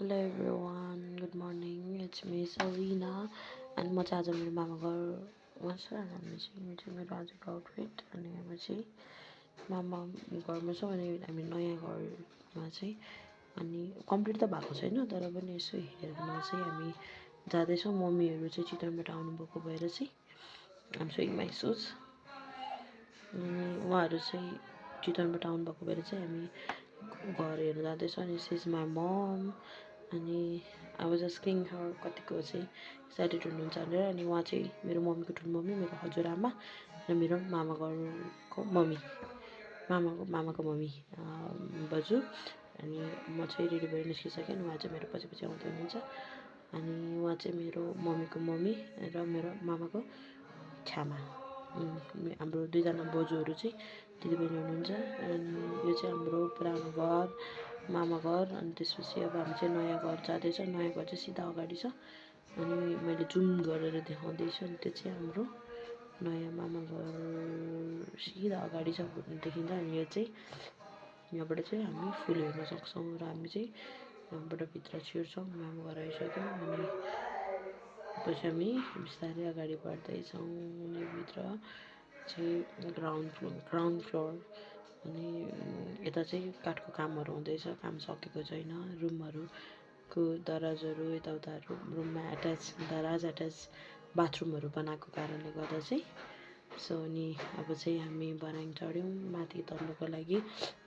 Hello everyone, good morning. It's me Savina and म चाहिँ आज मेरो मामा घरमा छ हामी चाहिँ यो चाहिँ मेरो आजको आउटफिट अनि हामी चाहिँ मामा घरमा छौँ अनि हामी नयाँ घरमा चाहिँ अनि कम्प्लिट त भएको छैन तर पनि यसो हेर्न चाहिँ हामी जाँदैछौँ मम्मीहरू चाहिँ चितवनबाट आउनुभएको भएर चाहिँ आम सोइङ माई सुज अनि उहाँहरू चाहिँ चितवनबाट आउनुभएको भएर चाहिँ हामी घर हेर्न जाँदैछौँ अनि दिस इज माई मम अनि आई वाज आस्किङ हर कतिको चाहिँ एक्साइटेड हुनुहुन्छ भनेर अनि उहाँ चाहिँ मेरो मम्मीको ठुलो मम्मी मेरो हजुरआमा र मेरो मामा घरको मम्मी मामाको मम्मी बजू अनि म चाहिँ रेडी भएर निस्किसकेँ अनि उहाँ चाहिँ मेरो पछि पछि आउँदै हुनुहुन्छ अनि उहाँ चाहिँ मेरो मम्मीको मम्मी र मेरो मामाको छ्यामा हाम्रो दुईजना बोजूहरू चाहिँ दिदीबहिनी हुनुहुन्छ अनि यो चाहिँ हाम्रो पुरानो घर मामा घर अनि त्यसपछि अब हामी चाहिँ नयाँ घर जाँदैछौँ नयाँ घर चाहिँ सिधा अगाडि छ अनि मैले जुम गरेर देखाउँदैछु अनि त्यो चाहिँ हाम्रो नयाँ मामा घर सिधा अगाडि छ देखिन्छ अनि यो चाहिँ यहाँबाट चाहिँ हामी फुल हेर्न सक्छौँ र हामी चाहिँ यहाँबाट भित्र छिर्छौँ मामा घर आइसक्यौँ अनि पछि हामी बिस्तारै अगाडि बढ्दैछौँ अनि भित्र चाहिँ ग्राउन्ड फ्लोर अनि यता चाहिँ काठको कामहरू हुँदैछ काम सकेको छैन रुमहरूको दराजहरू यताउताहरू रुममा दराज एट्याच बाथरुमहरू बनाएको कारणले गर्दा चाहिँ सो अनि अब चाहिँ हामी बनाङ चढ्यौँ माथि तल्लोको लागि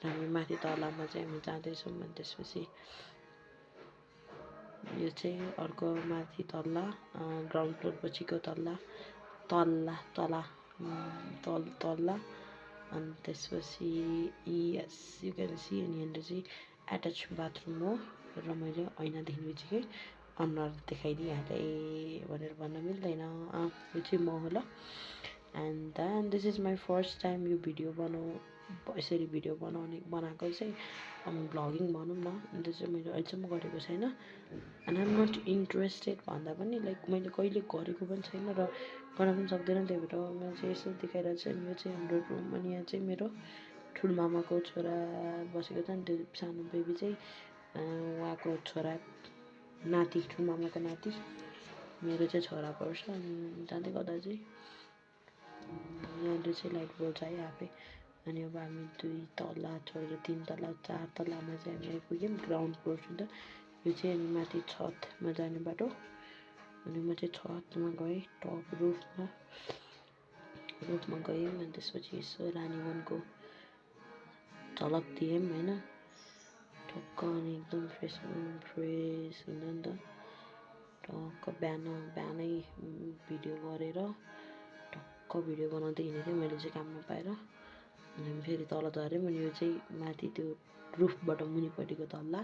हामी माथि तलामा चाहिँ हामी जाँदैछौँ अनि त्यसपछि यो चाहिँ अर्को माथि तल्ला ग्राउन्ड फ्लोर पछिको तल्ला तल्ला अनि त्यसपछि यस यु क्यान सी अनि यहाँनिर चाहिँ एट्याच बाथरुम हो र मैले ऐना देख्ने बित्तिकै अनुहार देखाइदिइहालेँ भनेर भन्न मिल्दैन यो चाहिँ म हो ल and then this is my first time यो भिडियो यसरी भिडियो बनाएको चाहिँ भ्लगिङ भनौँ न अन्त चाहिँ मैले अहिलेसम्म गरेको छैन एन्ड आइम नट इन्ट्रेस्टेड भन्दा पनि लाइक मैले कहिले गरेको पनि छैन र गर्न पनि सक्दैन त्यही भएर मैले चाहिँ यसो देखाइरहेको छु अनि यो चाहिँ हाम्रो रुम अनि यहाँ चाहिँ मेरो ठुलो मामाको छोरा बसेको छ नि त्यो सानो बेबी चाहिँ उहाँको छोरा नाति ठुलो मामाको नाति मेरो चाहिँ छोरा पर्छ अनि जाँदै गर्दा चाहिँ यहाँनिर चाहिँ लाइट बल्छ है आफै अनि अब हामी 2 तला छोडेर 3 तला 4 तलामा चाहिँ हामी आइपुग्यौँ ग्राउन्ड फ्लोर छ यो चाहिँ अनि माथि छतमा जाने बाटो अनि म चाहिँ छतमा गएँ टप रुफमा गयौँ अनि त्यसपछि यसो रानीवनको झलक दियौँ होइन टक्क अनि एकदम फ्रेस हुन्छ नि त टक्क बिहानै भिडियो गरेर टक्क भिडियो बनाउँदै हिँडेको थिएँ मैले चाहिँ काम नपाएर अनि हामी फेरि तल झऱ्यौँ अनि यो चाहिँ माथि त्यो रुफबाट मुनिपट्टिको तला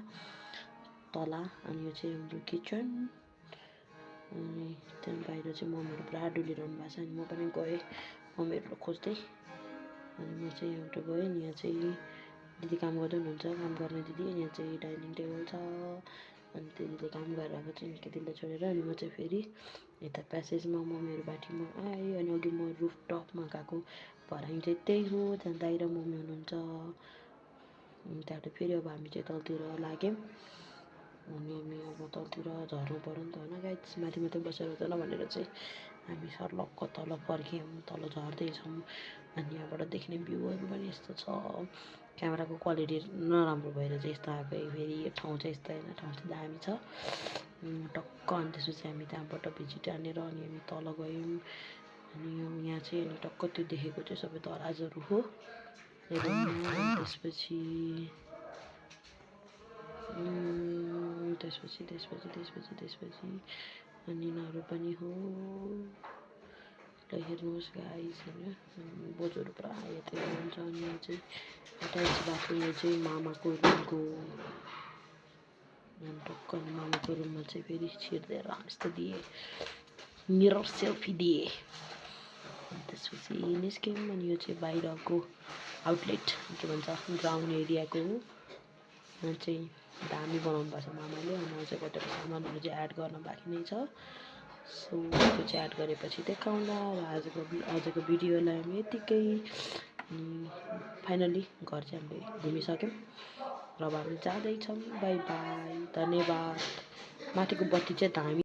अनि यो चाहिँ हाम्रो किचन अनि त्यहाँ बाहिर चाहिँ मम्मीहरू पुरा डुलिरहनु भएको छ अनि म पनि गएँ मम्मीहरूलाई खोज्दै अनि म चाहिँ यहाँबाट गएँ अनि यहाँ चाहिँ दिदी काम गर्दै हुनुहुन्छ काम गर्ने दिदी अनि यहाँ चाहिँ डाइनिङ टेबल छ अनि दिदीले काम गरेर आएको चाहिँ दिदीलाई छोडेर अनि म चाहिँ फेरि यता प्यासेजमा मम्मीहरू बाटीमा आएँ अनि अघि म रुफ टपमा गएको भराइ चाहिँ त्यही हो त्यहाँ दाइ र मम्मी हुनुहुन्छ अनि त्यहाँबाट फेरि अब हामी चाहिँ तलतिर लाग्यौँ अनि हामी अब तलतिर झर्नु पऱ्यो नि त होइन गाइस माथि माथि बसेर हुँदैन भनेर चाहिँ हामी सर्लक्क तल फर्क्यौँ तल झर्दैछौँ अनि यहाँबाट देख्ने भ्यूहरू पनि यस्तो छ क्यामेराको क्वालिटी नराम्रो भएर चाहिँ यस्तो आएको फेरि यो ठाउँ चाहिँ यस्तो होइन ठाउँ चाहिँ दामी छ टक्क अनि त्यसपछि हामी त्यहाँबाट भिजिट हानेर अनि हामी तल गयौँ अनि यहाँ चाहिँ अनि टक्क त्यो देखेको चाहिँ सबै दराजहरू हो त्यसपछि अनि यिनीहरू पनि हो ल हेर्नुहोस् गाइस होइन बोजूहरू पुरा यतै हुनुहुन्छ अनि यहाँ चाहिँ एट्याच बाथरुम यो चाहिँ मामाको रुमको टक्क अनि मामाको रुममा चाहिँ फेरि छिर्देर यस्तो दिएँ मिरर सेल्फी दिएँ त्यसपछि निस्क्यौँ अनि यो चाहिँ बाहिरको आउटलेट के भन्छ ग्राउन्ड एरियाको हो यहाँ चाहिँ दामी बनाउनु भएको छ मामाले अनि अझै कतिवटा सामानहरू चाहिँ एड गर्न बाँकी नै छ सो त्यो चाहिँ एड गरेपछि देखाउँला र आजको भिडियोलाई हामी यतिकै फाइनली घर चाहिँ हामीले घुमिसक्यौँ र अब हामी जाँदैछौँ बाई बाई धन्यवाद माथिको बत्ती चाहिँ धामी